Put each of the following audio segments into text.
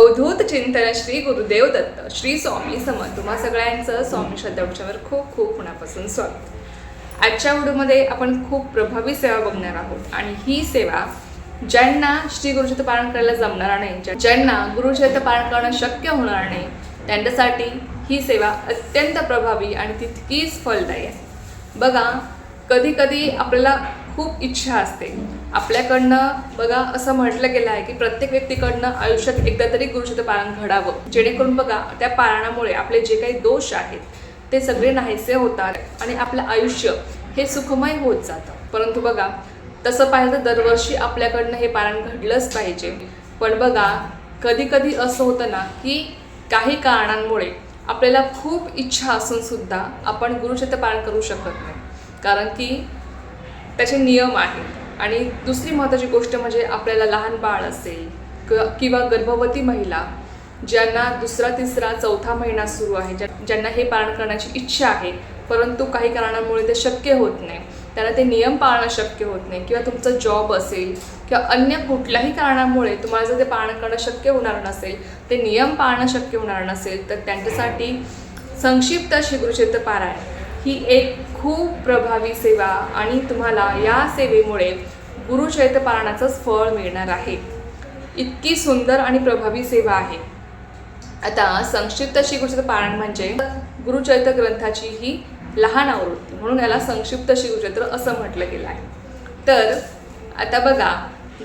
अवधूत चिंतन श्री गुरुदेव दत्त श्री स्वामी समर्थ तुम्हा सगळ्यांचं स्वामी श्रद्धावर खूप खूप मनापासून स्वागत। आजच्या व्हिडिओमध्ये आपण खूप प्रभावी सेवा बघणार आहोत आणि ही सेवा ज्यांना श्री गुरुचरित्र पारायण करायला जमणार नाही, ज्यांना गुरुचरित्र पारायण करणं शक्य होणार नाही, त्यांच्यासाठी ही सेवा अत्यंत प्रभावी आणि तितकीच फलदायी आहे। बघा, कधी कधी आपल्याला खूप इच्छा असते आपल्याकडनं, बघा असं म्हटलं गेलं आहे की प्रत्येक व्यक्तीकडनं आयुष्यात एकदा तरी गुरुचरित्र पारायण घडावं, जेणेकरून बघा त्या पारायणामुळे आपले जे काही दोष आहेत ते सगळे नाहीसे होतात आणि आपलं आयुष्य हे सुखमय होत जातं। परंतु बघा, तसं पाहिलं तर दरवर्षी आपल्याकडनं हे पारायण घडलंच पाहिजे, पण बघा कधी कधी असं होतं ना की काही कारणांमुळे आपल्याला खूप इच्छा असून सुद्धा आपण गुरुचरित्र पारायण करू शकत नाही, कारण की त्याचे नियम आहेत। आणि दुसरी महत्त्वाची गोष्ट म्हणजे आपल्याला लहान बाळ असेल किंवा गर्भवती महिला ज्यांना दुसरा तिसरा चौथा महिना सुरू आहे, ज्यांना हे पारायण करण्याची इच्छा आहे परंतु काही कारणांमुळे ते शक्य होत नाही, त्यांना ते नियम पाळणं शक्य होत नाही, किंवा तुमचा जॉब असेल किंवा अन्य कुठल्याही कारणामुळे तुम्हाला जर ते पारायण करणं शक्य होणार नसेल, ते नियम पाळणं शक्य होणार नसेल, तर त्यांच्यासाठी संक्षिप्त श्री गुरुचरित्र पारायण ही एक खूप प्रभावी सेवा आणि तुम्हाला या सेवेमुळे गुरुचरित्र पारायणाचंच फळ मिळणार आहे। इतकी सुंदर आणि प्रभावी सेवा आहे। आता संक्षिप्त श्री गुरुचरित्र पारायण म्हणजे गुरुचरित्र ग्रंथाची ही लहान आवृत्ती, म्हणून याला संक्षिप्त श्री गुरुचरित्र असं म्हटलं गेलं आहे। तर आता बघा,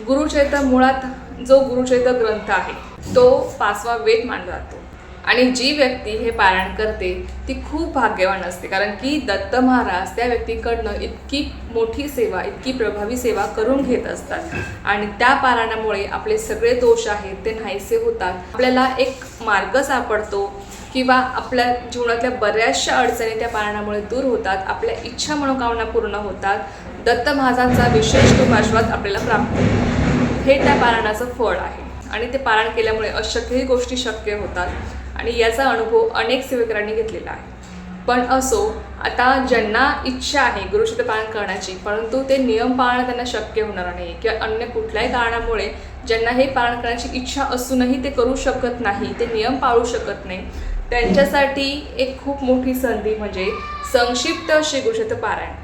गुरुचरित्र मुळात जो गुरुचरित्र ग्रंथ आहे तो 5वा वेद मानला जातो आणि जी व्यक्ती हे पारायण करते ती खूप भाग्यवान असते, कारण की दत्त महाराज त्या व्यक्तीकडनं इतकी मोठी सेवा, इतकी प्रभावी सेवा करून घेत असतात आणि त्या पारायणामुळे आपले सगळे दोष आहेत ते नाहीसे होतात, आपल्याला एक मार्ग सापडतो किंवा आपल्या जीवनातल्या बऱ्याचशा अडचणी त्या पारायणामुळे दूर होतात, आपल्या इच्छा मनोकामना पूर्ण होतात, दत्त महाराजांचा विशेष आशीर्वाद आपल्याला प्राप्त होतो। हे त्या पारायणाचं फळ आहे आणि ते पारायण केल्यामुळे अशक्यही गोष्टी शक्य होतात आणि याचा अनुभव अनेक सेवकांनी घेतलेला आहे। पण असो, आता ज्यांना इच्छा आहे गुरुचरित्र पारायण करण्याची परंतु ते नियम पाळणं त्यांना शक्य होणार नाही, किंवा अन्य कुठल्याही कारणामुळे ज्यांना हे पारायण करण्याची इच्छा असूनही ते करू शकत नाही, ते नियम पाळू शकत नाही, त्यांच्यासाठी एक खूप मोठी संधी म्हणजे संक्षिप्त श्री गुरुचरित्र पारायण।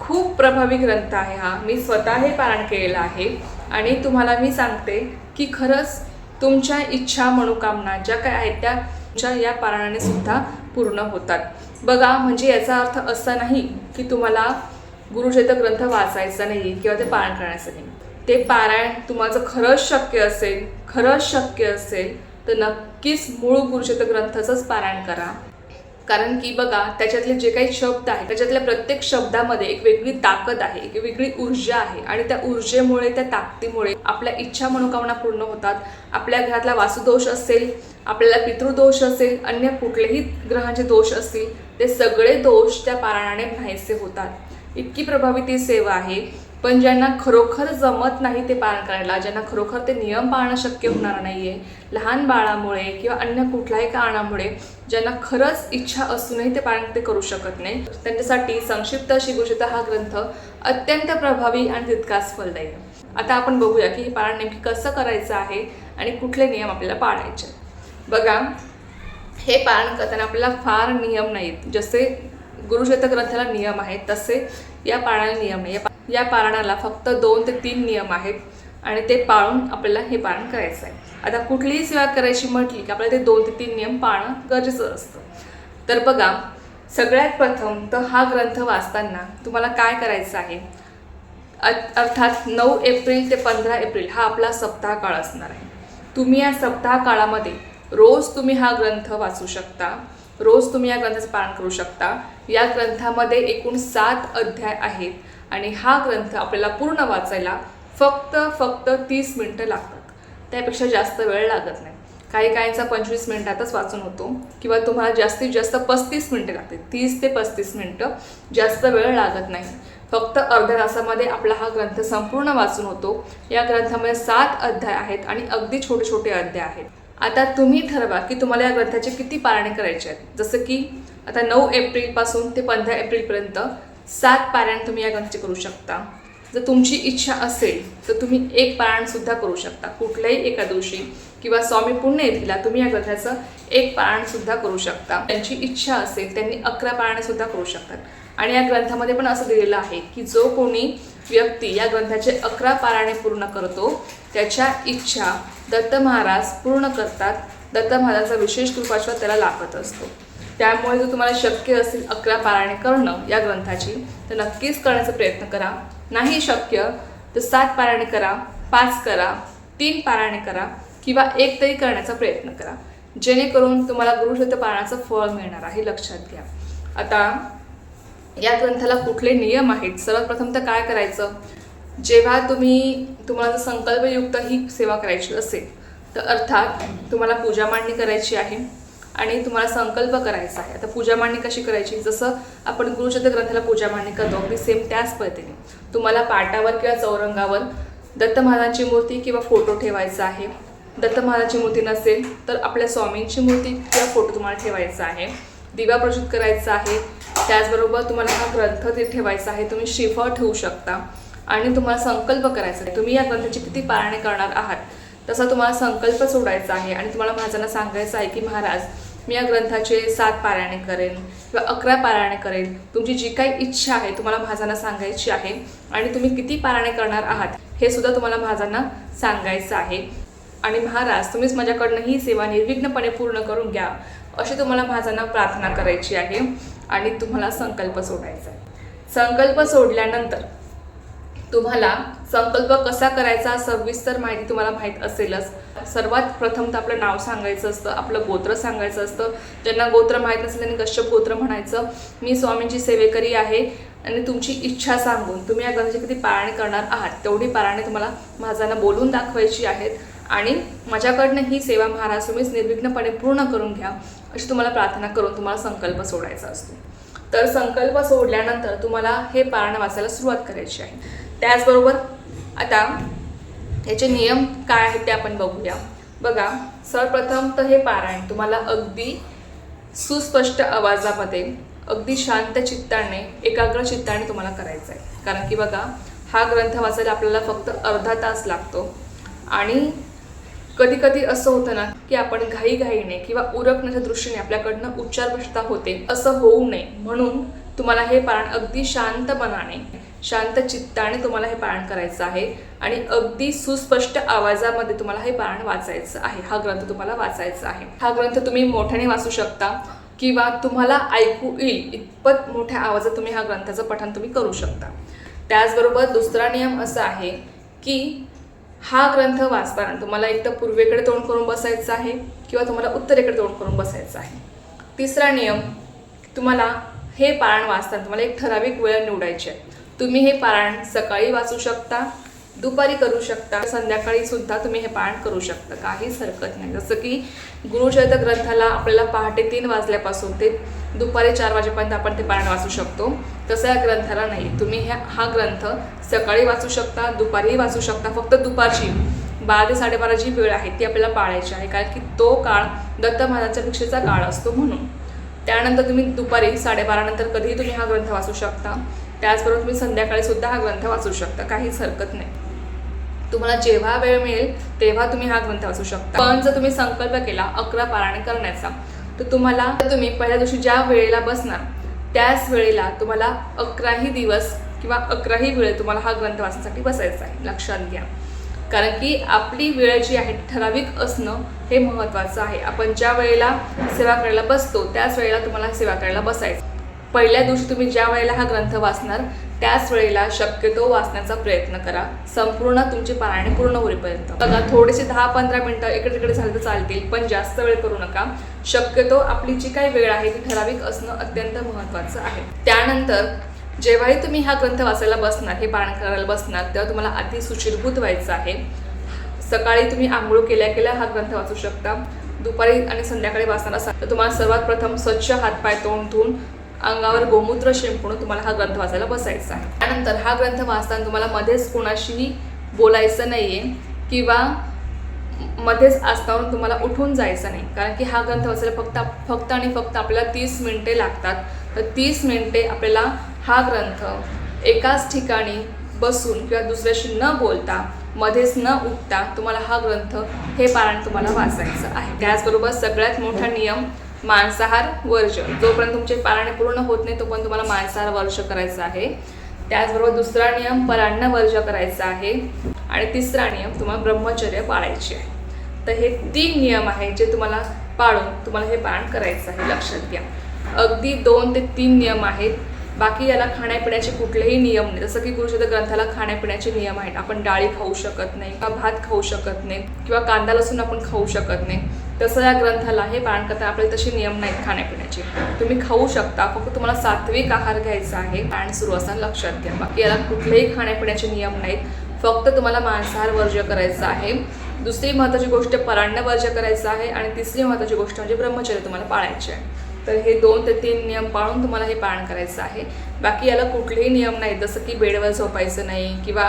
खूप प्रभावी ग्रंथ आहे हा, मी स्वतः हे पारायण केलेलं आहे आणि तुम्हाला मी सांगते की खरंच तुमच्या इच्छा मनोकामना ज्या काय आहेत त्या तुमच्या या पारायणाने सुद्धा पूर्ण होतात। बघा, म्हणजे याचा अर्थ असा नाही की तुम्हाला गुरुचरित्र ग्रंथ वाचायचा नाही किंवा ते पारायण करायचं नाही। ते पारायण तुम्हाला खरंच शक्य असेल तर नक्कीच मूळ गुरुचरित्र ग्रंथाचंच पारायण करा, कारण की बघा त्याच्यातले जे काही शब्द आहेत त्याच्यातल्या प्रत्येक शब्दामध्ये एक वेगळी ताकद आहे, एक वेगळी ऊर्जा आहे आणि त्या ऊर्जेमुळे, त्या ताकदीमुळे आपल्या इच्छा मनोकामना पूर्ण होतात। आपल्या घरातला वास्तुदोष असेल, आपल्याला पितृदोष असेल, अन्य कुठलेही ग्रहांचे दोष असतील, ते सगळे दोष त्या पारायणाने नाहीसे होतात। इतकी प्रभावी ती सेवा आहे। पण ज्यांना खरोखर जमत नाही ते पारायण करायला, ज्यांना खरोखर ते नियम पाळणं शक्य होणार नाही आहे, लहान बाळामुळे किंवा अन्य कुठल्याही कारणामुळे ज्यांना खरंच इच्छा असूनही ते पारायण ते करू शकत नाही, त्यांच्यासाठी संक्षिप्त श्री गुरुचरित्र हा ग्रंथ अत्यंत प्रभावी आणि तितकाच फलदायी आहे। आता आपण बघूया की हे पारायण नेमकी कसं करायचं आहे आणि कुठले नियम आपल्याला पाळायचे। बघा, हे पारायण करताना आपल्याला फार नियम नाहीत, जसे गुरुचरित्र ग्रंथाला नियम आहेत तसे या पारायणाला नियम नाही। या पारायणाला फक्त 2 ते 3 नियम आहेत आणि ते पाळून आपल्याला हे पारायण करायचं आहे। आता कुठलीही सेवा करायची म्हटली की आपल्याला ते 2 ते 3 नियम पाळणं गरजेचं असतं। तर बघा, सगळ्यात प्रथम तर हा ग्रंथ वाचताना तुम्हाला काय करायचं आहे, अर्थात 9 एप्रिल ते 15 एप्रिल हा आपला सप्ताह काळ असणार आहे। तुम्ही या सप्ताह काळामध्ये रोज तुम्ही हा ग्रंथ वाचू शकता, रोज तुम्ही या ग्रंथाचं पारायण करू शकता। या ग्रंथामध्ये एकूण 7 अध्याय आहेत आणि हा ग्रंथ आपल्याला पूर्ण वाचायला फक्त 30 मिनिटं लागतात, त्यापेक्षा जास्त वेळ लागत नाही। काहींचा 25 मिनिटातच वाचून होतो किंवा तुम्हाला जास्तीत जास्त 35 मिनिटं लागते, 30 ते 35 मिनिटं, जास्त वेळ लागत नाही। फक्त अर्ध्या तासामध्ये आपला हा ग्रंथ संपूर्ण वाचून होतो। या ग्रंथामध्ये 7 अध्याय आहेत आणि अगदी छोटे छोटे अध्याय आहेत। आता तुम्ही ठरवा की तुम्हाला या ग्रंथाचे किती पारायणे करायचे आहेत। जसं की आता 9 एप्रिलपासून ते 15 एप्रिलपर्यंत 7 पारायण तुम्ही या ग्रंथाचे करू शकता। जर तुमची इच्छा असेल तर तुम्ही 1 पारायण सुद्धा करू शकता कुठल्याही एका दिवशी, किंवा स्वामी पुण्य येतीला तुम्ही या ग्रंथाचं एक पारायण सुद्धा करू शकता. त्यांची इच्छा असेल त्यांनी 11 पारायण सुद्धा करू शकतात. आणि या ग्रंथामध्ये पण असं दिलेलं आहे की जो कोणी व्यक्ती या ग्रंथाचे 11 पारायणे पूर्ण करतो त्याच्या इच्छा दत्त महाराज पूर्ण करतात. दत्त महाराजांचा विशेष कृपाश्वास त्याला लाभत असतो. त्यामुळे जर तुम्हाला शक्य असेल 11 पारायणे करणं या ग्रंथाची तर नक्कीच करण्याचा प्रयत्न करा. नाही शक्य तर 7 पारायणे करा, 5 करा, 3 पारायणे करा किंवा 1 तरी करण्याचा प्रयत्न करा, जेणेकरून तुम्हाला गुरुचरित्र पारायणाचं फळ मिळणार आहे. लक्षात घ्या. आता या ग्रंथाला कुठले नियम आहेत? सर्वात प्रथम तर काय करायचं, जेव्हा तुम्हाला जर संकल्पयुक्त ही सेवा करायची असेल तर अर्थात तुम्हाला पूजा मांडणी करायची आहे आणि तुम्हाला संकल्प करायचा आहे. आता पूजा मांडणी कशी करायची, जसं आपण गुरुचरित्र ग्रंथाला पूजा मांडणी करतो अगदी सेम त्याच पद्धतीने तुम्हाला पाटावर किंवा चौरंगावर दत्त महाराजांची मूर्ती किंवा फोटो ठेवायचा आहे. दत्त महाराजांची मूर्ती नसेल तर आपल्या स्वामींची मूर्ती किंवा फोटो तुम्हाला ठेवायचा आहे. दिवा प्रज्वलित करायचा आहे. त्याचबरोबर तुम्हाला हा ग्रंथ ते ठेवायचा आहे. तुम्ही श्रीफळ ठेवू शकता आणि तुम्हाला संकल्प करायचा आहे. तुम्ही या ग्रंथाची किती पारायणे करणार आहात तसा तुम्हाला संकल्प सोडायचा आहे आणि तुम्हाला महाराजांना सांगायचं आहे की महाराज मी या ग्रंथाचे 7 पारायणे करेन किंवा 11 पारायणे करेन. तुमची जी काही इच्छा आहे तुम्हाला महाराजांना सांगायची आहे आणि तुम्ही किती पारायणे करणार आहात हे सुद्धा तुम्हाला महाराजांना सांगायचं आहे. आणि महाराज तुम्हीच माझ्याकडनं ही सेवा निर्विघ्नपणे पूर्ण करून घ्या अशी तुम्हाला महाराजांना प्रार्थना करायची आहे आणि तुम्हाला संकल्प सोडायचा आहे. संकल्प सोडल्यानंतर तुम्हाला संकल्प कसा करायचा सविस्तर माहिती तुम्हाला माहीत असेलच. सर्वात प्रथम तर आपलं नाव सांगायचं असतं, आपलं गोत्र सांगायचं असतं. ज्यांना गोत्र माहीत नसेल त्यांनी कश्यप गोत्र म्हणायचं. मी स्वामींची सेवेकरी आहे आणि तुमची इच्छा सांगून तुम्ही या ग्रंथाची किती पारायणे करणार आहात तेवढी पारायणे तुम्हाला महाराजांना बोलून दाखवायची आहेत आणि माझ्याकडनं ही सेवा महाराज तुम्हीच निर्विघ्नपणे पूर्ण करून घ्या अशी तुम्हाला प्रार्थना करून तुम्हाला संकल्प सोडायचा असतो. तर संकल्प सोडल्यानंतर तुम्हाला हे पारायण वाचायला सुरुवात करायची आहे. त्याचबरोबर आता याचे नियम काय आहेत ते आपण बघूया. बघा, सर्वप्रथम तर हे पारायण तुम्हाला अगदी सुस्पष्ट आवाजामध्ये अगदी शांत चित्ताने एकाग्र चित्ताने तुम्हाला करायचं आहे. कारण की बघा, हा ग्रंथ वाचायला आपल्याला फक्त अर्धा तास लागतो आणि कधी कधी असं होतं ना की आपण घाईघाईने किंवा उरकण्याच्या दृष्टीने आपल्याकडनं उच्चारभ्रष्टता होते. असं होऊ नये म्हणून तुम्हाला हे पारायण अगदी शांत मनाने शांत चित्ताने तुम्हाला हे पारायण करायचं आहे आणि अगदी सुस्पष्ट आवाजामध्ये तुम्हाला हे पारायण वाचायचं आहे. हा ग्रंथ तुम्हाला वाचायचा आहे. हा ग्रंथ तुम्ही मोठ्याने वाचू शकता किंवा तुम्हाला ऐकू येईल इतपत मोठ्या आवाजात तुम्ही हा ग्रंथाचं पठण तुम्ही करू शकता. त्याचबरोबर दुसरा नियम असा आहे की हा ग्रंथ वाचताना तुम्हाला एक तर पूर्वेकडे तोंड करून बसायचं आहे किंवा तुम्हाला उत्तरेकडे तोंड करून बसायचं आहे. तिसरा नियम, तुम्हाला हे पारायण वाचताना तुम्हाला एक ठराविक वेळ निवडायची आहे. तुम्ही हे पारायण सकाळी वाचू शकता, दुपारी करू शकता, संध्याकाळी सुद्धा तुम्ही हे पारायण करू शकता, काहीच हरकत नाही. जसं की गुरुचरित्र ग्रंथाला आपल्याला पहाटे 3 वाजल्यापासून ते दुपारी 4 वाजेपर्यंत आपण ते पारायण वाचू शकतो, तसं या ग्रंथाला नाही. तुम्ही हा ग्रंथ सकाळी वाचू शकता, दुपारीही वाचू शकता. फक्त दुपारची 12 ते 12:30 जी वेळ आहे ती आपल्याला पाळायची आहे, कारण की तो काळ दत्त महाराजांच्या भिक्षेचा काळ असतो म्हणून. त्यानंतर तुम्ही दुपारी 12:30 नंतर कधीही तुम्ही हा ग्रंथ वाचू शकता. त्याचबरोबर तुम्ही संध्याकाळी सुद्धा हा ग्रंथ वाचू शकता, काहीच हरकत नाही. तुम्हाला जेव्हा वेळ मिळेल तेव्हा तुम्ही हा ग्रंथ वाचू शकता. पण जर तुम्ही संकल्प केला 11 पारायणे करण्याचा तर तुम्ही पहिल्या दिवशी ज्या वेळेला बसणार त्याच वेळेला तुम्हाला 11ही दिवस किंवा 11ही वेळ तुम्हाला हा ग्रंथ वाचण्यासाठी बसायचा आहे. लक्षात घ्या, कारण की आपली वेळ जी आहे ठराविक असणं हे महत्त्वाचं आहे. आपण ज्या वेळेला सेवा करायला बसतो त्याच वेळेला तुम्हाला सेवा करायला बसायचं. पहिल्या दिवशी तुम्ही ज्या वेळेला हा ग्रंथ वाचणार त्याच वेळेला शक्यतो वाचण्याचा प्रयत्न करा, संपूर्ण तुमची पारायणे पूर्ण होईपर्यंत. बघा, थोडेसे 10-15 मिनटं इकडे तिकडे झाले तर चालतील, पण जास्त वेळ करू नका. शक्यतो आपली जी काही वेळ आहे ती ठराविक असणं अत्यंत महत्त्वाचं आहे. त्यानंतर जेव्हाही तुम्ही हा ग्रंथ वाचायला बसणार, हे पारायण करायला बसणार, तेव्हा तुम्हाला आधी सुचिरभूत व्हायचं आहे. सकाळी तुम्ही आंघोळ केल्या हा ग्रंथ वाचू शकता. दुपारी आणि संध्याकाळी वाचणार असाल तर तुम्हाला सर्वात प्रथम स्वच्छ हातपाय तोंड धुवून अंगावर गोमूत्र शिंपडून तुम्हाला हा ग्रंथ वाचायला बसायचा आहे. त्यानंतर हा ग्रंथ वाचताना तुम्हाला मध्येच कोणाशीही बोलायचं नाहीये किंवा मध्येच आसनावरून तुम्हाला उठून जायचं नाही, कारण की हा ग्रंथ वाचायला फक्त आणि फक्त आपल्याला 30 मिनिटे लागतात. तर 30 मिनिटे आपल्याला हा ग्रंथ एकाच ठिकाणी बसून किंवा दुसऱ्याशी न बोलता मध्येच न उठता तुम्हाला हा ग्रंथ हे पारायण तुम्हाला वाचायचं आहे. त्याचबरोबर सगळ्यात मोठा नियम मांसाहार वर्ज. जोपर्यंत तुमचे पारायण पूर्ण होत नाही तोपर्यंत तुम्हाला मांसाहार वर्ज करायचा आहे. त्याचबरोबर दुसरा नियम परान्न वर्ज करायचा आहे आणि तिसरा नियम तुम्हाला ब्रह्मचर्य पाळायचे आहे. तर हे 3 नियम आहेत जे तुम्हाला पाळून तुम्हाला हे पारायण करायचं आहे. लक्षात घ्या, अगदी 2 ते 3 नियम आहेत. बाकी याला खाण्यापिण्याचे कुठलेही नियम नाही. जसं की गुरुचरित्र ग्रंथाला खाण्यापिण्याचे नियम आहेत. आपण डाळी खाऊ शकत नाही किंवा भात खाऊ शकत नाही किंवा कांदा लसूण आपण खाऊ शकत नाही. तसं या ग्रंथाला हे पारायण करताना आपल्याला तसे नियम नाहीत खाण्यापिण्याचे. तुम्ही खाऊ शकता, फक्त तुम्हाला सात्विक आहार घ्यायचा आहे. पारायण सुरू असताना लक्षात घ्या. बाकी याला कुठलेही खाण्यापिण्याचे नियम नाहीत. फक्त तुम्हाला मांसाहार वर्ज्य करायचं आहे. दुसरी महत्त्वाची गोष्ट परान्न वर्ज्य करायचं आहे आणि तिसरी महत्त्वाची गोष्ट म्हणजे ब्रह्मचर्य तुम्हाला पाळायचे आहे. तर हे 2 ते 3 नियम पाळून तुम्हाला हे पारायण करायचं आहे. बाकी याला कुठलेही नियम नाहीत. जसं की बेडवर झोपायचं नाही किंवा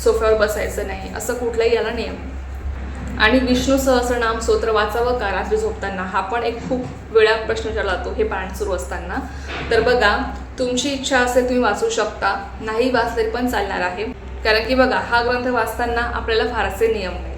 सोफ्यावर बसायचं नाही, असं कुठलाही याला नियम नाही. आणि विष्णू सहस्रनाम स्तोत्र वाचावं का रात्री झोपताना, हा पण एक खूप वेळा प्रश्न विचारला जातो हे पारायण सुरू असताना. तर बघा, तुमची इच्छा असेल तुम्ही वाचू शकता, नाही वाचले पण चालणार आहे. कारण की बघा, हा ग्रंथ वाचताना आपल्याला फारसे नियम नाहीत.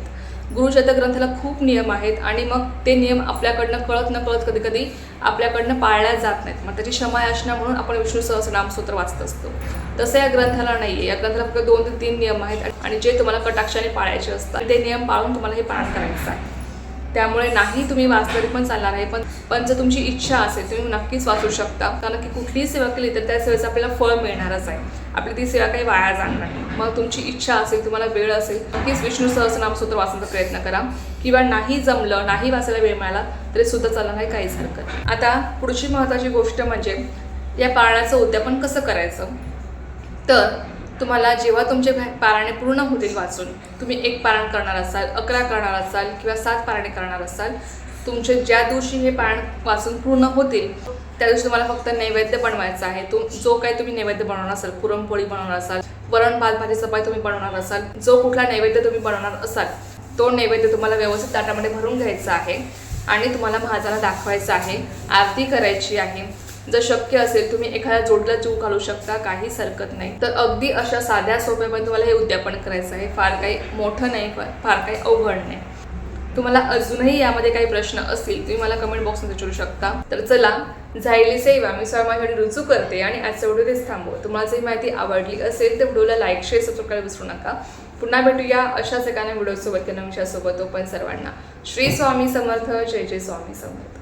गुरुचरित्र ग्रंथाला खूप नियम आहेत आणि मग ते नियम आपल्याकडनं कळत न कळत कधी कधी आपल्याकडनं पाळल्या जात नाहीत. मग त्याची क्षमायाचना म्हणून आपण विष्णू सहस्रनाम स्तोत्र वाचत असतो. तसं या ग्रंथाला नाही आहे. या ग्रंथाला फक्त 2 ते 3 नियम आहेत आणि जे तुम्हाला कटाक्षाने पाळायचे असतात ते नियम पाळून तुम्हाला हे पारायण करायचं आहे. त्यामुळे नाही तुम्ही वाचलं तरी पण चालणार आहे, पण जर तुमची इच्छा असेल तुम्ही नक्कीच वाचू शकता. कारण की कुठलीही सेवा केली तर त्या सेवेचं आपल्याला फळ मिळणारच आहे. आपली ती सेवा काही वाया जाणार नाही. मग तुमची इच्छा असेल, तुम्हाला वेळ असेल, नक्कीच विष्णू सहस्रनाम स्तोत्र वाचण्याचा प्रयत्न करा. किंवा नाही जमलं, नाही वाचायला वेळ मिळाला तरी सुद्धा चालणार नाही, काहीच हरकत नाही. आता पुढची महत्त्वाची गोष्ट म्हणजे या पारायणाचं उद्यापन कसं करायचं. तर तुम्हाला जेव्हा तुमचे पारायणे पूर्ण होतील वाचून, तुम्ही 1 पारायण करणार असाल, 11 करणार असाल किंवा 7 पारायणे करणार असाल, तुमचे ज्या दिवशी हे पारायण वाचून पूर्ण होतील त्या दिवशी तुम्हाला फक्त नैवेद्य बनवायचा आहे. जो काही तुम्ही नैवेद्य बनवणार असाल, पुरणपोळी बनवणार असाल, वरण भात भाजी चपाती तुम्ही बनवणार असाल, जो कुठला नैवेद्य तुम्ही बनवणार असाल तो नैवेद्य तुम्हाला व्यवस्थित ताटामध्ये भरून घ्यायचा आहे आणि तुम्हाला महाराजाला दाखवायचा आहे. आरती करायची आहे. जर शक्य असेल तुम्ही एखाद्या जोडीला जीव घालू शकता, काहीच हरकत नाही. तर अगदी अशा साध्या सोप्या पण तुम्हाला हे उद्यापन करायचं आहे. फार काही मोठं नाही, फार काही अवघड नाही. तुम्हाला अजूनही यामध्ये काही प्रश्न असतील तुम्ही मला कमेंट बॉक्समध्ये विचारू शकता. तर चला, झायली सेवा मी माझ्यासाठी रुजू करते आणि आजचा व्हिडिओ तेच थांबवतो. तुम्हाला जर माहिती आवडली असेल तर व्हिडिओला लाईक, शेअर, सबस्क्राईब करायला विसरू नका. पुन्हा भेटूया अशाच एका व्हिडिओसोबत किंवा विषयासोबत. पण सर्वांना श्री स्वामी समर्थ. जय जय स्वामी समर्थ.